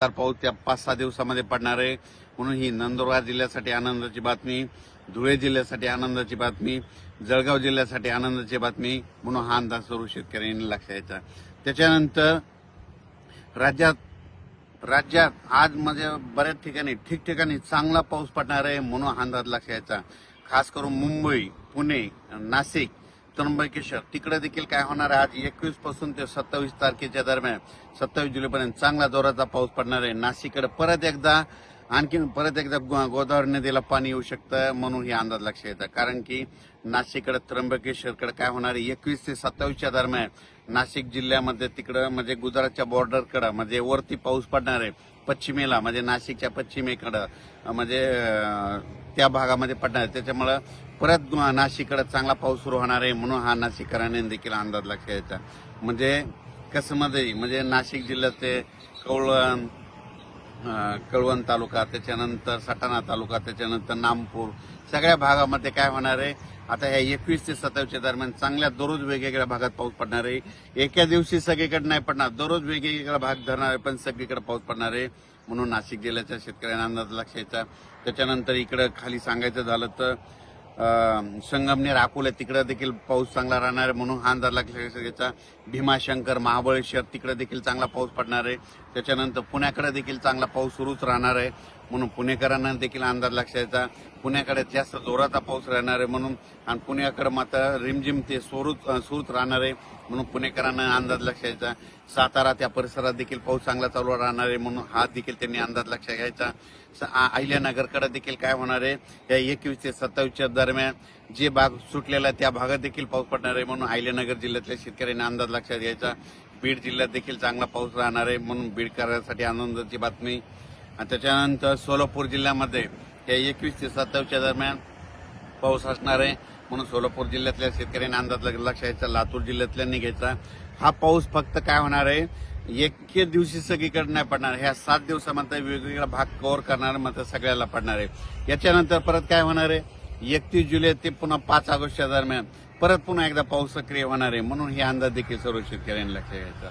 पाऊस त्या 5-6 दिवसामध्ये पडणार आहे म्हणून ही नंदुरबार जिल्ह्यासाठी आनंदाची बातमी, धुळे जिल्ह्यासाठी आनंदाची बातमी, जळगाव जिल्ह्यासाठी आनंदाची बातमी म्हणून हा अंदाज सर्व शेतकऱ्यांनी लक्षात घ्यायचा। त्याच्यानंतर राज्यात आज म्हणजे बऱ्याच ठिकाणी ठिकठिकाणी चांगला पाऊस पडणार आहे म्हणून हा अंदाज लक्षात घ्यायचा। खास करून मुंबई, पुणे, नाशिक, त्र्यंबकेश्वर तिकडे देखील काय होणार आहे, आज 21 पासून ते 27 तारखेच्या दरम्यान 27 जुलैपर्यंत चांगला जोराचा पाऊस पडणार आहे। नाशिककडे परत एकदा गोदावरी नदीला पाणी येऊ शकतं म्हणून हे अंदाज लक्षात येतं। कारण की नाशिककडे त्र्यंबकेश्वरकडे काय होणार आहे 21 ते 27च्या दरम्यान नाशिक जिल्ह्यामध्ये तिकडं म्हणजे गुजरातच्या बॉर्डरकडे म्हणजे वरती पाऊस पडणार आहे, पश्चिमेला म्हणजे नाशिकच्या पश्चिमेकडे म्हणजे त्या भागामध्ये पडणार आहे। त्याच्यामुळे परत नाशिककडे चांगला पाऊस सुरू होणार आहे म्हणून हा नाशिककरांनी देखील अंदाज लक्षात घ्यायचा। म्हणजे कसं म्हणजे नाशिक जिल्ह्याचे कळवण तालुका, त्याच्यानंतर सटाणा तालुका, त्याच्यानंतर नामपूर सगळ्या भागामध्ये काय होणार आहे आता ह्या 21 ते 27च्या दरम्यान चांगल्या दररोज वेगवेगळ्या भागात पाऊस पडणार आहे। एका दिवशी सगळीकडे नाही पडणार, दररोज वेगवेगळा भाग धरणार आहे पण सगळीकडे पाऊस पडणार आहे म्हणून नाशिक जिल्ह्याच्या शेतकऱ्यांना अंदाज लक्षात घ्यायचा। त्याच्यानंतर इकडे खाली सांगायचं झालं तर संगमनेर, अकोला तिकडे देखील पाऊस चांगला राहणार आहे म्हणून हा अंदाज लक्षात घ्यायचा। भीमाशंकर, महाबळेश्वर तिकडे देखील चांगला पाऊस पडणार आहे। त्याच्यानंतर पुण्याकडे देखील चांगला पाऊस सुरूच राहणार आहे म्हणून पुणेकरांना देखील अंदाज लक्षात घ्यायचा। पुण्याकडे जास्त जोराचा पाऊस राहणार आहे म्हणून आणि पुण्याकडे मात्र रिमझिम ते सुरूच राहणार आहे म्हणून पुणेकरांना अंदाज लक्षात घ्यायचा। सातारा त्या परिसरात देखील पाऊस चांगला चालू राहणार आहे म्हणून हा देखील त्यांनी अंदाज लक्षात घ्यायचा। अहिल्यानगरकडे देखील काय होणार आहे या 21 ते 27च्या दरम्यान जे भाग सुटलेला आहे त्या भागात देखील पाऊस पडणार आहे म्हणून अहिल्यानगर जिल्ह्यातल्या शेतकऱ्यांनी अंदाज लक्षात घ्यायचा। बीड जिल्ह्यात देखील चांगला पाऊस राहणार आहे म्हणून बीडकरांसाठी आनंदाची बातमी। आणि त्याच्यानंतर सोलापूर जिल्ह्यामध्ये या 21 ते 27च्या दरम्यान पाऊस असणार आहे म्हणून सोलापूर जिल्ह्यातल्या शेतकऱ्यांनी अंदाज लक्षात घ्यायचा। लातूर जिल्ह्यातल्यांनी घ्यायचा। हा पाऊस फक्त काय होणार आहे एके दिवशी सगळीकडे नाही पडणार, ह्या 7 दिवसामध्ये वेगवेगळा भाग कव्हर करणार मात्र सगळ्याला पडणार आहे। याच्यानंतर परत काय होणार आहे 31 जुलै ते पुन्हा 5 ऑगस्टच्या दरम्यान परत पुन्हा एकदा पाऊस सक्रिय होणार आहे म्हणून हे अंदाज देखील सर्व शेतकऱ्यांनी लक्षात घ्यायचा।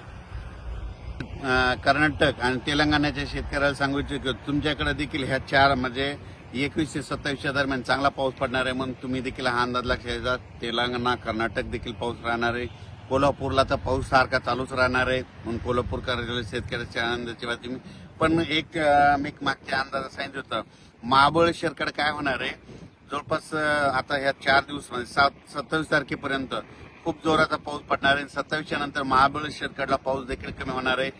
कर्नाटक आणि तेलंगणाच्या शेतकऱ्याला सांगू इच्छितो तुमच्याकडे देखील ह्या 4 म्हणजे 21 ते 27च्या दरम्यान चांगला पाऊस पडणार आहे म्हणून तुम्ही देखील हा अंदाज लक्षात घ्यायचा। तेलंगणा, कर्नाटक देखील पाऊस राहणार आहे। कोल्हापूरला तर पाऊस सारखा चालूच राहणार आहे म्हणून कोल्हापूरकर शेतकऱ्याच्या आनंदाची बातमी। पण एक मागच्या अंदाजात सांगितलं होतं महाबळेश्वरकडे काय होणार आहे जवळपास आता ह्या 4 दिवस म्हणजे 27 तारखेपर्यंत खूप जोराचा पाऊस पडणार आहे। 27च्या नंतर महाबळेश्वरकडला पाऊस देखील कमी होणार आहे